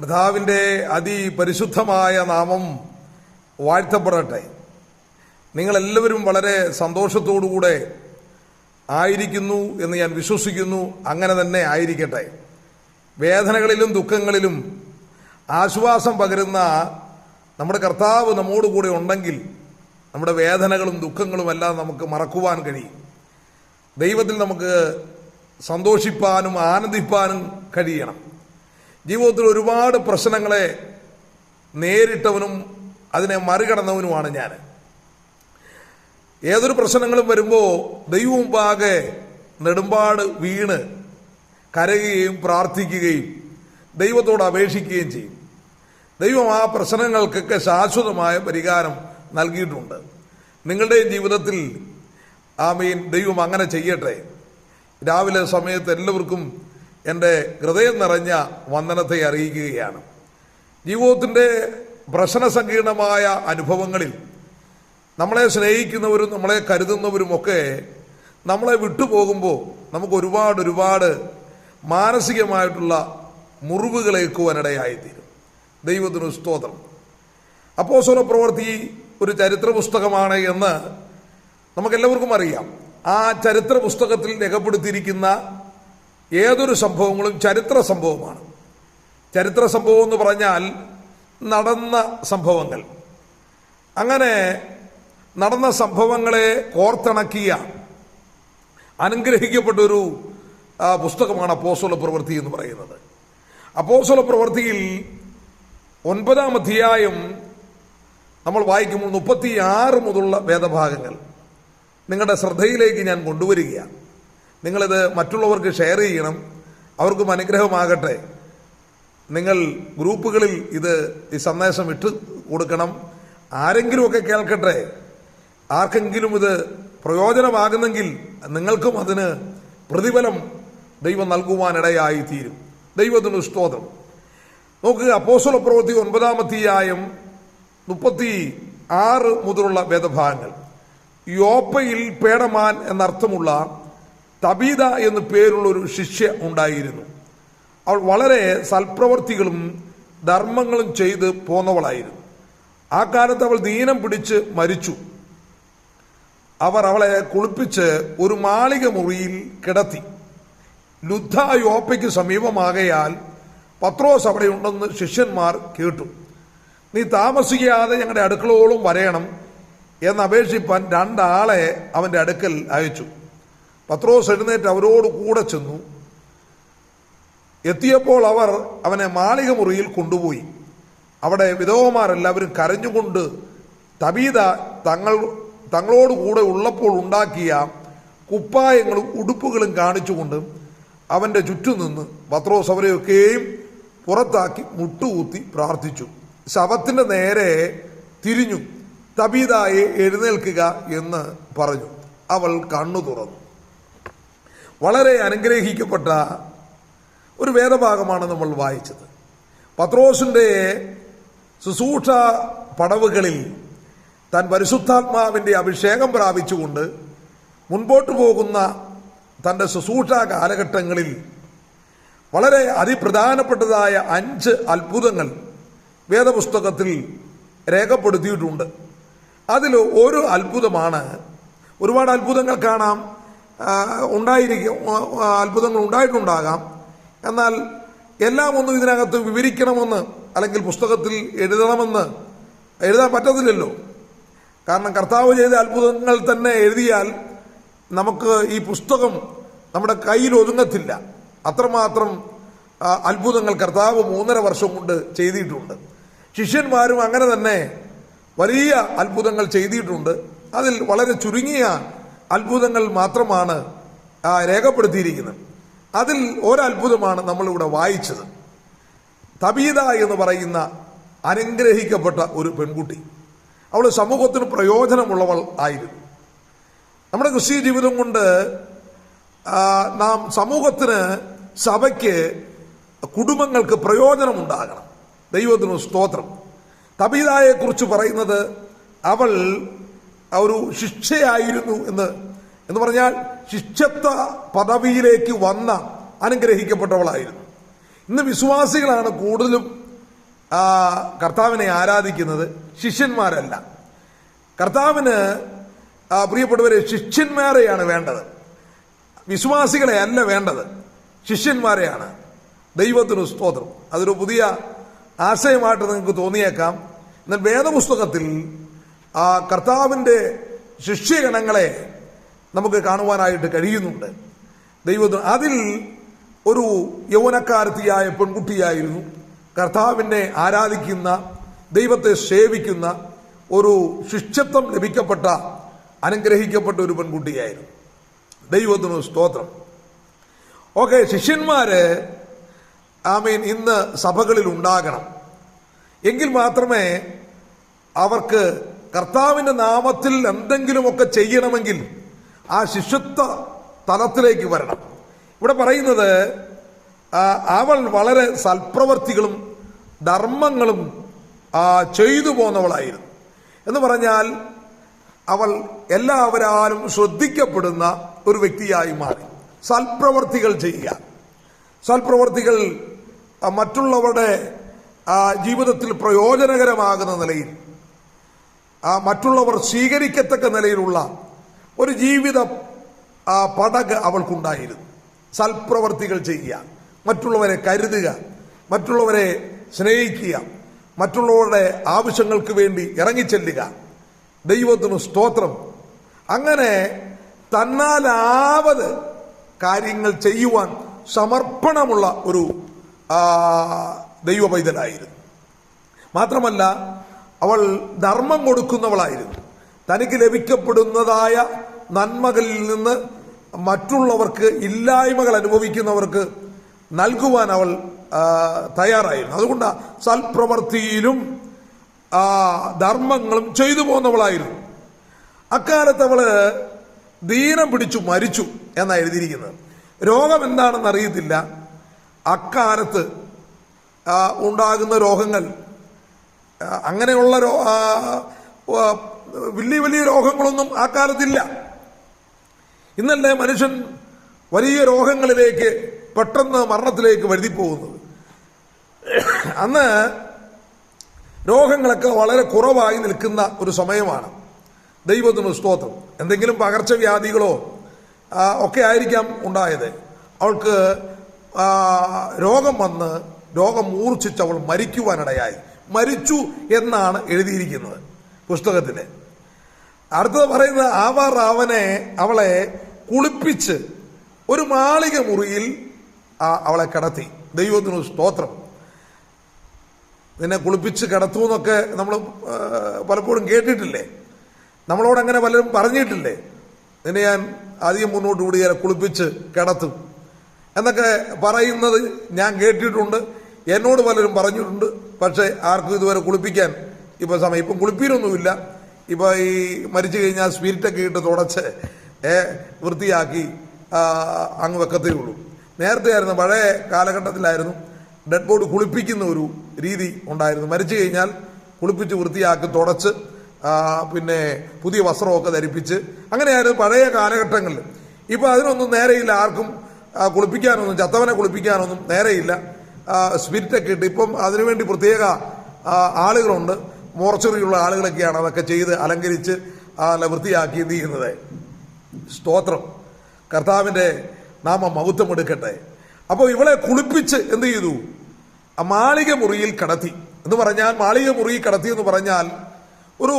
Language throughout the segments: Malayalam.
കർത്താവിൻ്റെ അതിപരിശുദ്ധമായ നാമം വാഴ്ത്തപ്പെടട്ടെ. നിങ്ങളെല്ലാവരും വളരെ സന്തോഷത്തോടുകൂടെ ആയിരിക്കുന്നു എന്ന് ഞാൻ വിശ്വസിക്കുന്നു. അങ്ങനെ തന്നെ ആയിരിക്കട്ടെ. വേദനകളിലും ദുഃഖങ്ങളിലും ആശ്വാസം പകരുന്ന നമ്മുടെ കർത്താവ് നമ്മോടുകൂടെ ഉണ്ടെങ്കിൽ നമ്മുടെ വേദനകളും ദുഃഖങ്ങളും എല്ലാം നമുക്ക് മറക്കുവാൻ കഴിയും. ദൈവത്തിൽ നമുക്ക് സന്തോഷിപ്പാനും ആനന്ദിപ്പാനും കഴിയണം. ജീവിതത്തിൽ ഒരുപാട് പ്രശ്നങ്ങളെ നേരിട്ടവനും അതിനെ മറികടന്നവനുമാണ് ഞാൻ. ഏതൊരു പ്രശ്നങ്ങളും വരുമ്പോൾ ദൈവം മുമ്പാകെ നെടുമ്പാട് വീണ് കരയുകയും പ്രാർത്ഥിക്കുകയും ദൈവത്തോട് അപേക്ഷിക്കുകയും ചെയ്യും. ദൈവം ആ പ്രശ്നങ്ങൾക്കൊക്കെ ശാശ്വതമായ പരിഹാരം നൽകിയിട്ടുണ്ട്. നിങ്ങളുടെയും ജീവിതത്തിൽ ആമീൻ ദൈവം അങ്ങനെ ചെയ്യട്ടെ. രാവിലെ സമയത്ത് എല്ലാവർക്കും എൻ്റെ ഹൃദയം നിറഞ്ഞ വന്ദനത്തെ അറിയിക്കുകയാണ്. ജീവിതത്തിൻ്റെ പ്രശ്നസങ്കീർണമായ അനുഭവങ്ങളിൽ നമ്മളെ സ്നേഹിക്കുന്നവരും നമ്മളെ കരുതുന്നവരുമൊക്കെ നമ്മളെ വിട്ടുപോകുമ്പോൾ നമുക്ക് ഒരുപാട് മാനസികമായിട്ടുള്ള മുറിവുകളേക്കുവാനിടയായിത്തീരും. ദൈവത്തിന് സ്തോത്രം. അപ്പോസ്തല പ്രവൃത്തി ഒരു ചരിത്ര പുസ്തകമാണ് എന്ന് നമുക്കെല്ലാവർക്കും അറിയാം. ആ ചരിത്ര പുസ്തകത്തിൽ രേഖപ്പെടുത്തിയിരിക്കുന്ന ഏതൊരു സംഭവങ്ങളും ചരിത്ര സംഭവമാണ്. ചരിത്ര സംഭവം എന്ന് പറഞ്ഞാൽ നടന്ന സംഭവങ്ങൾ. അങ്ങനെ നടന്ന സംഭവങ്ങളെ കോർത്തിണക്കിയ അനുഗ്രഹിക്കപ്പെട്ടൊരു പുസ്തകമാണ് അപ്പോസ്തല പ്രവൃത്തി എന്ന് പറയുന്നത്. അപ്പോസ്തല പ്രവൃത്തിയിൽ 9-ാം അധ്യായം നമ്മൾ വായിക്കുമ്പോൾ 36 മുതലുള്ള വേദഭാഗങ്ങൾ നിങ്ങളുടെ ശ്രദ്ധയിലേക്ക് ഞാൻ കൊണ്ടുവരികയാണ്. നിങ്ങളിത് മറ്റുള്ളവർക്ക് ഷെയർ ചെയ്യണം, അവർക്കും അനുഗ്രഹമാകട്ടെ. നിങ്ങൾ ഗ്രൂപ്പുകളിൽ ഈ സന്ദേശം ഇട്ട് കൊടുക്കണം. ആരെങ്കിലുമൊക്കെ കേൾക്കട്ടെ. ആർക്കെങ്കിലും ഇത് പ്രയോജനമാകുന്നെങ്കിൽ നിങ്ങൾക്കും അതിന് പ്രതിഫലം ദൈവം നൽകുവാനിടയായിത്തീരും. ദൈവത്തിന് സ്തോത്രം. നോക്കുക, അപ്പോസ്തല പ്രവൃത്തി 9-ാം അധ്യായം 36 മുതലുള്ള വേദഭാഗങ്ങൾ. യോപ്പയിൽ പേടമാൻ എന്നർത്ഥമുള്ള തബീത എന്ന് പേരുള്ളൊരു ശിഷ്യ ഉണ്ടായിരുന്നു. അവൾ വളരെ സൽപ്രവർത്തികളും ധർമ്മങ്ങളും ചെയ്ത് പോന്നവളായിരുന്നു. ആ കാലത്ത് അവൾ ദീനം പിടിച്ച് മരിച്ചു. അവർ അവളെ കുളിപ്പിച്ച് ഒരു മാളിക മുറിയിൽ കിടത്തി. ലുദ്ദ യോപ്പയ്ക്ക് സമീപമാകയാൽ പത്രോസ് അവിടെ ഉണ്ടെന്ന് ശിഷ്യന്മാർ കേട്ടു. നീ താമസിക്കാതെ ഞങ്ങളുടെ അടുക്കളോളം വരയണം എന്നപേക്ഷിപ്പാൻ 2 ആളെ അവൻ്റെ അടുക്കൽ അയച്ചു. പത്രോസ് എഴുന്നേറ്റ് അവരോട് കൂടെ ചെന്നു. എത്തിയപ്പോൾ അവർ അവനെ മാളിക മുറിയിൽ കൊണ്ടുപോയി. അവിടെ വിധവമാരെല്ലാവരും കരഞ്ഞുകൊണ്ട് തബീത തങ്ങളോട് കൂടെ ഉള്ളപ്പോൾ ഉണ്ടാക്കിയ കുപ്പായങ്ങളും ഉടുപ്പുകളും കാണിച്ചുകൊണ്ട് അവൻ്റെ ചുറ്റും നിന്ന് പത്രോസ് അവരെയൊക്കെയും പുറത്താക്കി മുട്ടുകുത്തി പ്രാർത്ഥിച്ചു. ശവത്തിൻ്റെ നേരെ തിരിഞ്ഞു തബീതായെ എഴുന്നേൽക്കുക എന്ന് പറഞ്ഞു. അവൾ കണ്ണു തുറന്നു. വളരെ അനുഗ്രഹിക്കപ്പെട്ട ഒരു വേദഭാഗമാണ് നമ്മൾ വായിച്ചത്. പത്രോസിൻ്റെ ശുശ്രൂഷ പടവുകളിൽ താൻ പരിശുദ്ധാത്മാവിൻ്റെ അഭിഷേകം പ്രാപിച്ചുകൊണ്ട് മുൻപോട്ട് പോകുന്ന തൻ്റെ ശുശ്രൂഷ കാലഘട്ടങ്ങളിൽ വളരെ അതിപ്രധാനപ്പെട്ടതായ 5 അത്ഭുതങ്ങൾ വേദപുസ്തകത്തിൽ രേഖപ്പെടുത്തിയിട്ടുണ്ട്. അതിൽ ഒരു അത്ഭുതമാണ്, ഒരുപാട് അത്ഭുതങ്ങൾ കാണാം, അത്ഭുതങ്ങൾ ഉണ്ടായിട്ടുണ്ടാകാം. എന്നാൽ എല്ലാം ഒന്നും ഇതിനകത്ത് വിവരിക്കണമെന്ന് അല്ലെങ്കിൽ പുസ്തകത്തിൽ എഴുതാൻ പറ്റത്തില്ലല്ലോ. കാരണം കർത്താവ് ചെയ്ത അത്ഭുതങ്ങൾ തന്നെ എഴുതിയാൽ നമുക്ക് ഈ പുസ്തകം നമ്മുടെ കയ്യിൽ ഒതുങ്ങത്തില്ല. അത്രമാത്രം അത്ഭുതങ്ങൾ കർത്താവ് 3.5 വർഷം കൊണ്ട് ചെയ്തിട്ടുണ്ട്. ശിഷ്യന്മാരും അങ്ങനെ തന്നെ വലിയ അത്ഭുതങ്ങൾ ചെയ്തിട്ടുണ്ട്. അതിൽ വളരെ ചുരുങ്ങിയ അത്ഭുതങ്ങൾ മാത്രമാണ് രേഖപ്പെടുത്തിയിരിക്കുന്നത്. അതിൽ ഒരത്ഭുതമാണ് നമ്മളിവിടെ വായിച്ചത്. തബീത എന്ന് പറയുന്ന അനുഗ്രഹിക്കപ്പെട്ട ഒരു പെൺകുട്ടി. അവൾ സമൂഹത്തിന് പ്രയോജനമുള്ളവൾ ആയിരുന്നു. നമ്മുടെ ക്രിസ്തീയ ജീവിതം കൊണ്ട് നാം സമൂഹത്തിന്, സഭയ്ക്ക്, കുടുംബങ്ങൾക്ക് പ്രയോജനമുണ്ടാകണം. ദൈവത്തിന് സ്തോത്രം. തബീതായെക്കുറിച്ച് പറയുന്നത് അവൾ ഒരു ശിക്ഷയായിരുന്നു എന്ന് പറഞ്ഞാൽ ശിക്ഷത്വ പദവിയിലേക്ക് വന്ന അനുഗ്രഹിക്കപ്പെട്ടവളായിരുന്നു. ഇന്ന് വിശ്വാസികളാണ് കൂടുതലും കർത്താവിനെ ആരാധിക്കുന്നത് ശിഷ്യന്മാരല്ല. കർത്താവിന് പ്രിയപ്പെട്ടവരെ ശിഷ്യന്മാരെയാണ് വേണ്ടത്, വിശ്വാസികളെ അല്ല വേണ്ടത്, ശിഷ്യന്മാരെയാണ്. ദൈവത്തിന് സ്തോത്രം. അതൊരു പുതിയ ആശയമായിട്ട് നിങ്ങൾക്ക് തോന്നിയേക്കാം. എന്നാൽ വേദപുസ്തകത്തിൽ കർത്താവിൻ്റെ ശിഷ്യഗണങ്ങളെ നമുക്ക് കാണുവാനായിട്ട് കഴിയുന്നുണ്ട്. ദൈവത്തിന് അതിൽ ഒരു യൗവനക്കാരത്തിയായ പെൺകുട്ടിയായിരുന്നു, കർത്താവിനെ ആരാധിക്കുന്ന, ദൈവത്തെ സേവിക്കുന്ന, ഒരു ശിഷ്യത്വം ലഭിക്കപ്പെട്ട അനുഗ്രഹിക്കപ്പെട്ട ഒരു പെൺകുട്ടിയായിരുന്നു. ദൈവത്തിന് സ്തോത്രം. ഓക്കെ, ശിഷ്യന്മാര് ഇന്ന് സഭകളിൽ ഉണ്ടാകണം. എങ്കിൽ മാത്രമേ അവർക്ക് കർത്താവിൻ്റെ നാമത്തിൽ എന്തെങ്കിലുമൊക്കെ ചെയ്യണമെങ്കിൽ ആ ശിഷ്യത്വ തലത്തിലേക്ക് വരണം. ഇവിടെ പറയുന്നത് അവൾ വളരെ സൽപ്രവർത്തികളും ധർമ്മങ്ങളും ചെയ്തു പോന്നവളായിരുന്നു. എന്ന് പറഞ്ഞാൽ അവൾ എല്ലാവരാലും ശ്രദ്ധിക്കപ്പെടുന്ന ഒരു വ്യക്തിയായി മാറി. സൽപ്രവർത്തികൾ ചെയ്യുക, സൽപ്രവർത്തികൾ മറ്റുള്ളവരുടെ ജീവിതത്തിൽ പ്രയോജനകരമാകുന്ന നിലയിൽ, മറ്റുള്ളവർ സ്വീകരിക്കത്തക്ക നിലയിലുള്ള ഒരു ജീവിത പടക് അവൾക്കുണ്ടായിരുന്നു. സൽപ്രവർത്തികൾ ചെയ്യുക, മറ്റുള്ളവരെ കരുതുക, മറ്റുള്ളവരെ സ്നേഹിക്കുക, മറ്റുള്ളവരുടെ ആവശ്യങ്ങൾക്ക് വേണ്ടി ഇറങ്ങിച്ചെല്ലുക. ദൈവത്തിന് സ്തോത്രം. അങ്ങനെ തന്നാലാവത് കാര്യങ്ങൾ ചെയ്യുവാൻ സമർപ്പണമുള്ള ഒരു ദൈവ പൈതലായിരുന്നു. മാത്രമല്ല അവൾ ധർമ്മം കൊടുക്കുന്നവളായിരുന്നു. തനിക്ക് ലഭിക്കപ്പെടുന്നതായ നന്മകളിൽ നിന്ന് മറ്റുള്ളവർക്ക്, ഇല്ലായ്മകൾ അനുഭവിക്കുന്നവർക്ക് നൽകുവാൻ അവൾ തയ്യാറായിരുന്നു. അതുകൊണ്ട് സൽപ്രവൃത്തിയിലും ധർമ്മങ്ങളും ചെയ്തു പോന്നവളായിരുന്നു. അക്കാലത്ത് അവള് ദീനം പിടിച്ചു മരിച്ചു എന്നാണ് എഴുതിയിരിക്കുന്നത്. രോഗം എന്താണെന്ന് അറിയത്തില്ല. അക്കാലത്ത് ഉണ്ടാകുന്ന രോഗങ്ങൾ അങ്ങനെയുള്ള വലിയ വലിയ രോഗങ്ങളൊന്നും ആ കാലത്തില്ല. ഇന്നല്ലേ മനുഷ്യൻ വലിയ രോഗങ്ങളിലേക്ക്, പെട്ടെന്ന് മരണത്തിലേക്ക് വഴുതിപ്പോകുന്നത്. അന്ന് രോഗങ്ങളൊക്കെ വളരെ കുറവായി നിൽക്കുന്ന ഒരു സമയമാണ്. ദൈവത്തിന് സ്തോത്രം. എന്തെങ്കിലും പകർച്ചവ്യാധികളോ ഒക്കെ ആയിരിക്കാം ഉണ്ടായത്. അവൾക്ക് രോഗം വന്ന് രോഗം മൂർച്ഛിച്ച് അവൾ മരിക്കുവാനിടയായി. മരിച്ചു എന്നാണ് എഴുതിയിരിക്കുന്നത് പുസ്തകത്തിൽ. അടുത്തത് പറയുന്നത് അവർ അവളെ കുളിപ്പിച്ച് ഒരു മാളിക മുറിയിൽ അവളെ കിടത്തി. ദൈവത്തിന് സ്തോത്രം. നിന്നെ കുളിപ്പിച്ച് കിടത്തുമെന്നൊക്കെ നമ്മൾ പലപ്പോഴും കേട്ടിട്ടില്ലേ? നമ്മളോട് അങ്ങനെ പലരും പറഞ്ഞിട്ടില്ലേ? നിന്നെ ഞാൻ അധികം മുന്നോട്ട് കൂടിയാൽ കുളിപ്പിച്ച് കിടത്തും എന്നൊക്കെ പറയുന്നത് ഞാൻ കേട്ടിട്ടുണ്ട്. എന്നോട് പലരും പറഞ്ഞിട്ടുണ്ട്. പക്ഷേ ആർക്കും ഇതുവരെ കുളിപ്പിക്കാൻ ഇപ്പം കുളിപ്പീരൊന്നുമില്ല. ഇപ്പം ഈ മരിച്ചു കഴിഞ്ഞാൽ സ്പിരിറ്റൊക്കെ ഇട്ട് തുടച്ച് വൃത്തിയാക്കി അങ്ങ് വെക്കത്തേ ഉള്ളൂ. നേരത്തെ ആയിരുന്നു, പഴയ കാലഘട്ടത്തിലായിരുന്നു ഡെഡ് ബോഡി കുളിപ്പിക്കുന്ന ഒരു രീതി ഉണ്ടായിരുന്നു. മരിച്ചു കഴിഞ്ഞാൽ കുളിപ്പിച്ച് വൃത്തിയാക്കി തുടച്ച് പിന്നെ പുതിയ വസ്ത്രമൊക്കെ ധരിപ്പിച്ച് അങ്ങനെയായിരുന്നു പഴയ കാലഘട്ടങ്ങളിൽ. ഇപ്പം അതിനൊന്നും നേരെയില്ല. ആർക്കും കുളിപ്പിക്കാനൊന്നും, ചത്തവനെ കുളിപ്പിക്കാനൊന്നും നേരെയില്ല. സ്പിരിറ്റൊക്കെ ഇട്ട് ഇപ്പം അതിനുവേണ്ടി പ്രത്യേക ആളുകളുണ്ട്. മോർച്ചറിയുള്ള ആളുകളൊക്കെയാണ് അതൊക്കെ ചെയ്ത് അലങ്കരിച്ച് വൃത്തിയാക്കി എന്ത് ചെയ്യുന്നത്. സ്തോത്രം. കർത്താവിൻ്റെ നാമം മഹത്വം എടുക്കട്ടെ. അപ്പോൾ ഇവളെ കുളിപ്പിച്ച് എന്ത് ചെയ്തു? മാളിക മുറിയിൽ കടത്തി എന്ന് പറഞ്ഞാൽ, മാളിക മുറിയിൽ കടത്തി എന്ന് പറഞ്ഞാൽ ഒരു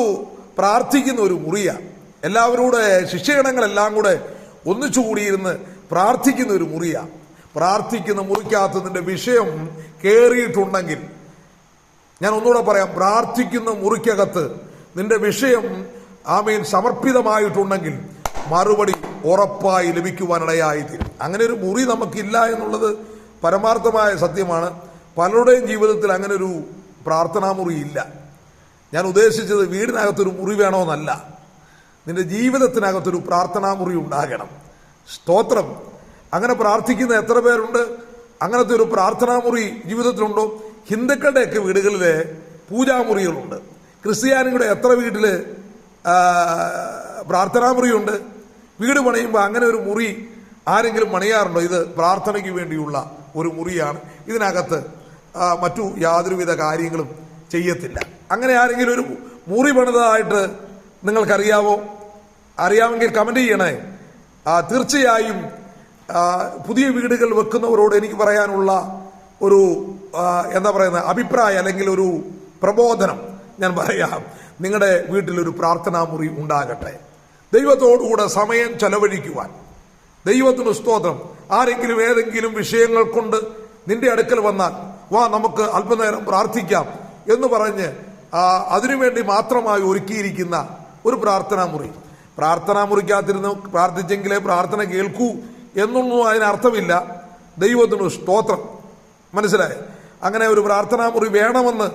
പ്രാർത്ഥിക്കുന്ന ഒരു മുറിയാണ്. എല്ലാവരുടെ ശിഷ്യഗണങ്ങളെല്ലാം കൂടെ ഒന്നിച്ചു കൂടിയിരുന്ന് പ്രാർത്ഥിക്കുന്ന ഒരു മുറിയാണ്. പ്രാർത്ഥിക്കുന്ന മുറിക്കകത്ത് നിന്റെ വിഷയം കയറിയിട്ടുണ്ടെങ്കിൽ, ഞാൻ ഒന്നുകൂടെ പറയാം, പ്രാർത്ഥിക്കുന്ന മുറിക്കകത്ത് നിന്റെ വിഷയം സമർപ്പിതമായിട്ടുണ്ടെങ്കിൽ മറുപടി ഉറപ്പായി ലഭിക്കുവാനിടയായിത്തീരും. അങ്ങനെ ഒരു മുറി നമുക്കില്ല എന്നുള്ളത് പരമാർത്ഥമായ സത്യമാണ്. പലരുടെയും ജീവിതത്തിൽ അങ്ങനെ ഒരു പ്രാർത്ഥനാ മുറി ഇല്ല. ഞാൻ ഉദ്ദേശിച്ചത് വീടിനകത്തൊരു മുറി വേണമെന്നല്ല, നിന്റെ ജീവിതത്തിനകത്തൊരു പ്രാർത്ഥനാ മുറി ഉണ്ടാകണം. സ്തോത്രം. അങ്ങനെ പ്രാർത്ഥിക്കുന്ന എത്ര പേരുണ്ട്? അങ്ങനത്തെ ഒരു പ്രാർത്ഥനാ മുറി ജീവിതത്തിലുണ്ടോ? ഹിന്ദുക്കളുടെയൊക്കെ വീടുകളിൽ പൂജാമുറികളുണ്ട്. ക്രിസ്ത്യാനികളുടെ എത്ര വീട്ടിൽ പ്രാർത്ഥനാ മുറിയുണ്ട്? വീട് പണിയുമ്പോൾ അങ്ങനെ ഒരു മുറി ആരെങ്കിലും പണിയാറുണ്ടോ? ഇത് പ്രാർത്ഥനയ്ക്ക് വേണ്ടിയുള്ള ഒരു മുറിയാണ്. ഇതിനകത്ത് മറ്റു യാതൊരുവിധ കാര്യങ്ങളും ചെയ്യത്തില്ല. അങ്ങനെ ആരെങ്കിലും ഒരു മുറി പണിതായിട്ട് നിങ്ങൾക്കറിയാവോ? അറിയാമെങ്കിൽ കമന്റ് ചെയ്യണേ. തീർച്ചയായും പുതിയ വീടുകൾ വെക്കുന്നവരോട് എനിക്ക് പറയാനുള്ള ഒരു എന്താ പറയുന്നത് അഭിപ്രായം അല്ലെങ്കിൽ ഒരു പ്രബോധനം ഞാൻ പറയാം. നിങ്ങളുടെ വീട്ടിലൊരു പ്രാർത്ഥനാ മുറി ഉണ്ടാകട്ടെ. ദൈവത്തോടുകൂടെ സമയം ചെലവഴിക്കുവാൻ. ദൈവത്തിന് സ്തോത്രം. ആരെങ്കിലും ഏതെങ്കിലും വിഷയങ്ങൾ കൊണ്ട് നിന്റെ അടുക്കൽ വന്നാൽ വാ നമുക്ക് അല്പനേരം പ്രാർത്ഥിക്കാം എന്ന് പറഞ്ഞ് അതിനുവേണ്ടി മാത്രമായി ഒരുക്കിയിരിക്കുന്ന ഒരു പ്രാർത്ഥനാ മുറി. പ്രാർത്ഥനാ മുറിക്കകത്തിരുന്ന് പ്രാർത്ഥിച്ചെങ്കിലേ പ്രാർത്ഥന കേൾക്കൂ എന്നൊന്നും അതിനർത്ഥമില്ല. ദൈവത്തിന് സ്തോത്രം. മനസ്സിലായി? അങ്ങനെ ഒരു പ്രാർത്ഥനാ മുറി വേണമെന്ന്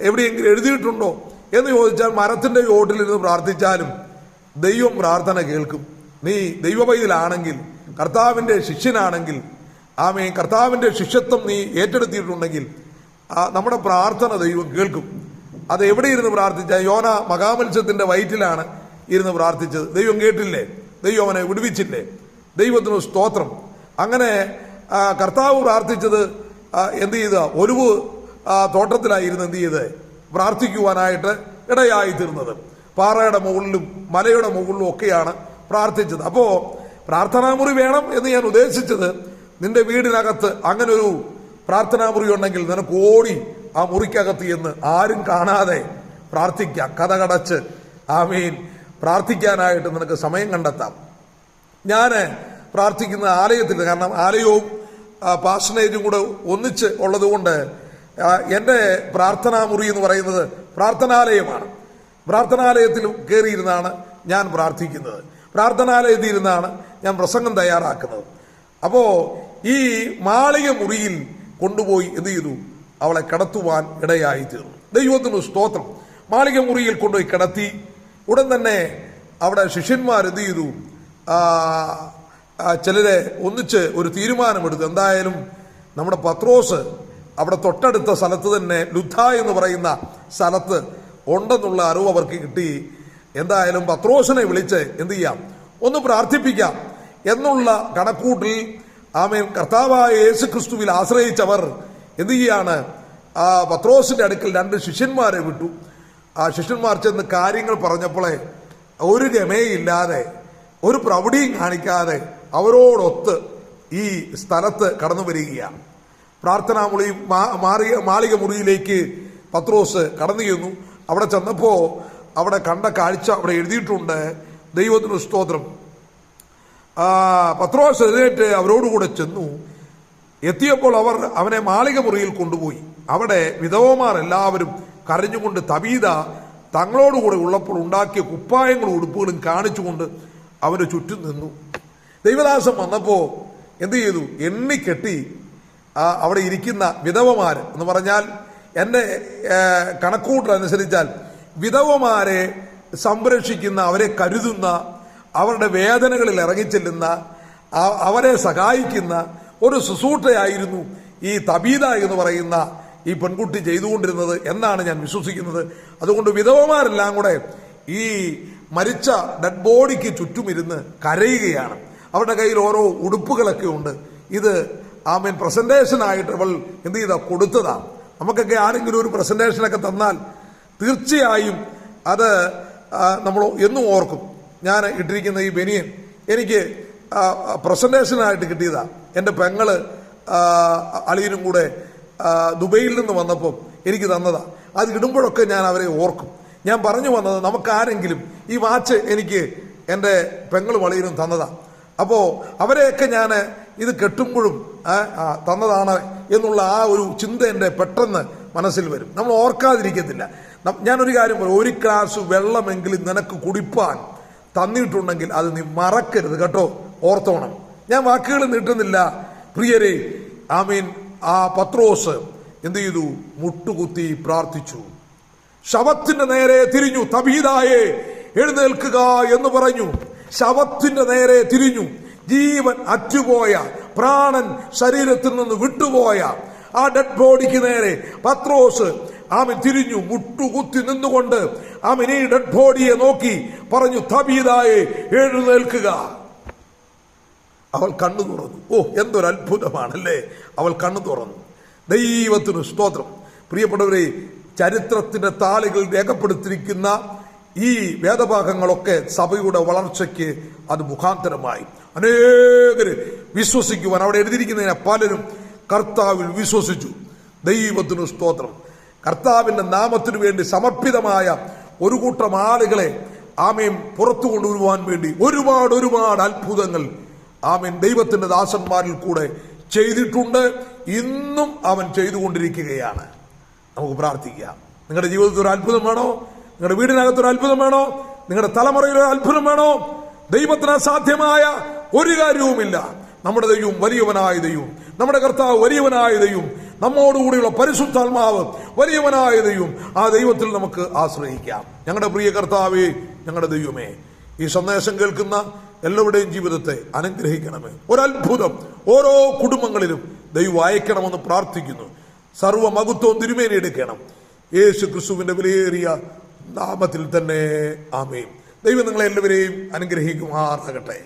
എവിടെയെങ്കിലും എഴുതിയിട്ടുണ്ടോ എന്ന് ചോദിച്ചാൽ മരത്തിന്റെ ചോട്ടിലിരുന്ന് പ്രാർത്ഥിച്ചാലും ദൈവം പ്രാർത്ഥന കേൾക്കും. നീ ദൈവപൈതലാണെങ്കിൽ, കർത്താവിന്റെ ശിഷ്യനാണെങ്കിൽ, ആമേൻ, കർത്താവിന്റെ ശിഷ്യത്വം നീ ഏറ്റെടുത്തിട്ടുണ്ടെങ്കിൽ നമ്മുടെ പ്രാർത്ഥന ദൈവം കേൾക്കും. അത് എവിടെ ഇരുന്ന് പ്രാർത്ഥിച്ച? യോന മഹാമത്സ്യത്തിന്റെ വയറ്റിലാണ് ഇരുന്ന് പ്രാർത്ഥിച്ചത്. ദൈവം കേട്ടില്ലേ? ദൈവം അവനെ വിടുവിച്ചില്ലേ? ദൈവത്തിന് സ്തോത്രം. അങ്ങനെ കർത്താവ് പ്രാർത്ഥിച്ചത് എന്ത് ചെയ്ത? ഒലിവ് തോട്ടത്തിലായിരുന്നു എന്ത് ചെയ്ത് പ്രാർത്ഥിക്കുവാനായിട്ട് ഇടയായി തീർന്നത്. പാറയുടെ മുകളിലും മലയുടെ മുകളിലും ഒക്കെയാണ് പ്രാർത്ഥിച്ചത്. അപ്പോ പ്രാർത്ഥനാമുറി വേണം എന്ന് ഞാൻ ഉദ്ദേശിച്ചത്, നിന്റെ വീടിനകത്ത് അങ്ങനെ ഒരു പ്രാർത്ഥനാമുറി ഉണ്ടെങ്കിൽ നിനക്ക് ഓടി ആ മുറിക്കകത്ത് എന്ന് ആരും കാണാതെ പ്രാർത്ഥിക്കാം. കഥകടച്ച് ആമീൻ പ്രാർത്ഥിക്കാനായിട്ട് നിനക്ക് സമയം കണ്ടെത്താം. ഞാൻ പ്രാർത്ഥിക്കുന്ന ആലയത്തിൽ, കാരണം ആലയവും പാഷനേജും കൂടെ ഒന്നിച്ച് ഉള്ളത് കൊണ്ട് എൻ്റെ പ്രാർത്ഥനാ മുറി എന്ന് പറയുന്നത് പ്രാർത്ഥനാലയമാണ്. പ്രാർത്ഥനാലയത്തിൽ കയറിയിരുന്നാണ് ഞാൻ പ്രാർത്ഥിക്കുന്നത്. പ്രാർത്ഥനാലയത്തിൽ ഇരുന്നാണ് ഞാൻ പ്രസംഗം തയ്യാറാക്കുന്നത്. അപ്പോൾ ഈ മാളിക മുറിയിൽ കൊണ്ടുപോയി എന്ത് ചെയ്തു? അവളെ കിടത്തുവാൻ ഇടയായി തീർന്നു. ദൈവത്തിന് സ്തോത്രം. മാളിക മുറിയിൽ കൊണ്ടുപോയി കിടത്തി. ഉടൻ തന്നെ അവിടെ ശിഷ്യന്മാർ എന്ത് ചെയ്തു? ചിലരെ ഒന്നിച്ച് ഒരു തീരുമാനമെടുത്തു. എന്തായാലും നമ്മുടെ പത്രോസ് അവിടെ തൊട്ടടുത്ത സ്ഥലത്ത് തന്നെ ലുദ്ദ എന്ന് പറയുന്ന സ്ഥലത്ത് ഉണ്ടെന്നുള്ള അറിവ് അവർക്ക് കിട്ടി. എന്തായാലും പത്രോസിനെ വിളിച്ച് എന്ത് ചെയ്യാം? ഒന്ന് പ്രാർത്ഥിപ്പിക്കാം എന്നുള്ള കണക്കൂട്ടിൽ ആമേൻ കർത്താവായ യേശു ക്രിസ്തുവിൽ ആശ്രയിച്ചവർ എന്ത് ചെയ്യാണ്? പത്രോസിന്റെ അടുക്കൽ 2 ശിഷ്യന്മാരെ വിട്ടു. ആ ശിഷ്യന്മാർ ചെന്ന് കാര്യങ്ങൾ പറഞ്ഞപ്പോളെ ഒരു ഗമയില്ലാതെ, ഒരു പ്രൗഢിയും കാണിക്കാതെ അവരോടൊത്ത് ഈ സ്ഥലത്ത് കടന്നു വരികയാണ്. പ്രാർത്ഥനാ മുറി മാളിക മുറിയിലേക്ക് പത്രോസ് കടന്നു ചെന്നു. അവിടെ ചെന്നപ്പോ അവിടെ കണ്ട കാഴ്ച അവിടെ എഴുതിയിട്ടുണ്ട്. ദൈവത്തിന് സ്തോത്രം. പത്രോസ് എഴുന്നേറ്റ് അവരോടുകൂടെ ചെന്നു. എത്തിയപ്പോൾ അവർ അവനെ മാളിക മുറിയിൽ കൊണ്ടുപോയി. അവിടെ വിധവമാർ എല്ലാവരും കരഞ്ഞുകൊണ്ട് തബീത തങ്ങളോടുകൂടെ ഉള്ളപ്പോൾ ഉണ്ടാക്കിയ കുപ്പായങ്ങളും ഉടുപ്പുകളും കാണിച്ചുകൊണ്ട് അവന് ചുറ്റും നിന്നു. ദൈവദാസൻ വന്നപ്പോ എന്ത് ചെയ്തു? എണ്ണിക്കെട്ടി അവിടെ ഇരിക്കുന്ന വിധവമാര് എന്ന് പറഞ്ഞാൽ, എൻ്റെ കണക്കൂട്ടനുസരിച്ചാൽ വിധവമാരെ സംരക്ഷിക്കുന്ന, അവരെ കരുതുന്ന, അവരുടെ വേദനകളിൽ ഇറങ്ങിച്ചെല്ലുന്ന, അവരെ സഹായിക്കുന്ന ഒരു ശുശ്രൂഷയായിരുന്നു ഈ തബീത എന്ന് പറയുന്ന ഈ പെൺകുട്ടി ചെയ്തുകൊണ്ടിരുന്നത് എന്നാണ് ഞാൻ വിശ്വസിക്കുന്നത്. അതുകൊണ്ട് വിധവമാരെല്ലാം കൂടെ ഈ മരിച്ച ഡെഡ് ബോഡിക്ക് ചുറ്റുമിരുന്ന് കരയുകയാണ്. അവരുടെ കയ്യിൽ ഓരോ ഉടുപ്പുകളൊക്കെ ഉണ്ട്. ഇത് ആമേൻ പ്രസന്റേഷനായിട്ട് അവൾ എന്ത് ചെയ്താ? കൊടുത്തതാണ്. നമുക്കൊക്കെ ആരെങ്കിലും ഒരു പ്രസന്റേഷനൊക്കെ തന്നാൽ തീർച്ചയായും അത് നമ്മൾ എന്നും ഓർക്കും. ഞാൻ ഇട്ടിരിക്കുന്ന ഈ ബനിയൻ എനിക്ക് പ്രസന്റേഷനായിട്ട് കിട്ടിയതാണ്. എൻ്റെ പെങ്ങള് അളിയനും കൂടെ ദുബൈയിൽ നിന്ന് വന്നപ്പോൾ എനിക്ക് തന്നതാണ്. അത് ഇടുമ്പോഴൊക്കെ ഞാൻ അവരെ ഓർക്കും. ഞാൻ പറഞ്ഞു വന്നത്, നമുക്കാരെങ്കിലും ഈ വാച്ച് എനിക്ക് എൻ്റെ പെങ്ങളും അളിയനും തന്നതാണ്. അപ്പോൾ അവരെയൊക്കെ ഞാൻ ഇത് കെട്ടുമ്പോഴും തന്നതാണ് എന്നുള്ള ആ ഒരു ചിന്ത എൻ്റെ പെട്ടെന്ന് മനസ്സിൽ വരും. നമ്മൾ ഓർക്കാതിരിക്കത്തില്ല. ഞാനൊരു കാര്യം പറയും, ഒരു ഗ്ലാസ് വെള്ളമെങ്കിലും നിനക്ക് കുടിപ്പാൻ തന്നിട്ടുണ്ടെങ്കിൽ അത് നീ മറക്കരുത് കേട്ടോ, ഓർത്തോണം. ഞാൻ വാക്കുകൾ നീട്ടുന്നില്ല പ്രിയരെ. ആമീൻ. ആ പത്രോസ് എന്ത് ചെയ്തു? മുട്ടുകുത്തി പ്രാർത്ഥിച്ചു. ശവത്തിന്റെ നേരെ തിരിഞ്ഞു. തബീതായെ എഴുന്നേൽക്കുക എന്ന് പറഞ്ഞു. ശവത്തിന്റെ നേരെ തിരിഞ്ഞു. ജീവൻ അറ്റുപോയ, പ്രാണൻ ശരീരത്തിൽ നിന്ന് വിട്ടുപോയ ആ ഡെഡ് ബോഡിക്ക് നേരെ പത്രോസ് ആമൻ തിരിഞ്ഞു. മുട്ടുകുത്തി നിന്നുകൊണ്ട് ആമൻ ഈ ഡെഡ് ബോഡിയെ നോക്കി പറഞ്ഞു, തബീതായെ എഴുന്നേൽക്കുക. അവൾ കണ്ണു തുറന്നു. ഓ, എന്തൊരു അത്ഭുതമാണല്ലേ! അവൾ കണ്ണു തുറന്നു. ദൈവത്തിന് സ്തോത്രം. പ്രിയപ്പെട്ടവരെ, ചരിത്രത്തിന്റെ താളുകൾ രേഖപ്പെടുത്തിയിരിക്കുന്ന ഈ വേദഭാഗങ്ങളൊക്കെ സഭയുടെ വളർച്ചയ്ക്ക് അത് മുഖാന്തരമായി. അനേകര് വിശ്വസിക്കുവാൻ, അവിടെ എഴുതിയിരിക്കുന്നതിനെ പലരും കർത്താവിൽ വിശ്വസിച്ചു. ദൈവത്തിന് സ്തോത്രം. കർത്താവിന്റെ നാമത്തിനു വേണ്ടി സമർപ്പിതമായ ഒരു കൂട്ടം ആളുകളെ ആമേൻ പുറത്തു കൊണ്ടുവരുവാൻ വേണ്ടി ഒരുപാട് അത്ഭുതങ്ങൾ ആമേൻ ദൈവത്തിന്റെ ദാസന്മാരിൽ കൂടെ ചെയ്തിട്ടുണ്ട്. ഇന്നും അവൻ ചെയ്തുകൊണ്ടിരിക്കുകയാണ്. നമുക്ക് പ്രാർത്ഥിക്കാം. നിങ്ങളുടെ ജീവിതത്തിൽ ഒരു അത്ഭുതം വേണോ? നിങ്ങളുടെ വീടിനകത്തൊരു അത്ഭുതം വേണോ? നിങ്ങളുടെ തലമുറയിൽ ഒരു അത്ഭുതം വേണോ? ദൈവത്തിന് അസാധ്യമായ ഒരു കാര്യവുമില്ല. നമ്മുടെ ദൈവം വലിയവനായ ദൈവം, നമ്മുടെ കർത്താവ് വലിയവനായ ദൈവം, നമ്മോടുകൂടിയുള്ള പരിശുദ്ധാത്മാവ് വലിയവനായ ദൈവം. ആ ദൈവത്തിൽ നമുക്ക് ആശ്രയിക്കാം. ഞങ്ങളുടെ പ്രിയ കർത്താവേ, ഞങ്ങളുടെ ദൈവമേ, ഈ സന്ദേശം കേൾക്കുന്ന എല്ലാവരുടെയും ജീവിതത്തെ അനുഗ്രഹിക്കണമേ. ഒരത്ഭുതം ഓരോ കുടുംബങ്ങളിലും ദൈവം അയക്കണമെന്ന് പ്രാർത്ഥിക്കുന്നു. സർവ്വമഹത്വവും തിരുമേനി എടുക്കണം. യേശു ക്രിസ്തുവിന്റെ വിലയേറിയ നാമത്തിൽ തന്നെ ആമേൻ. ദൈവം നിങ്ങളെ എല്ലാവരെയും അനുഗ്രഹിക്കുമാറാകട്ടെ.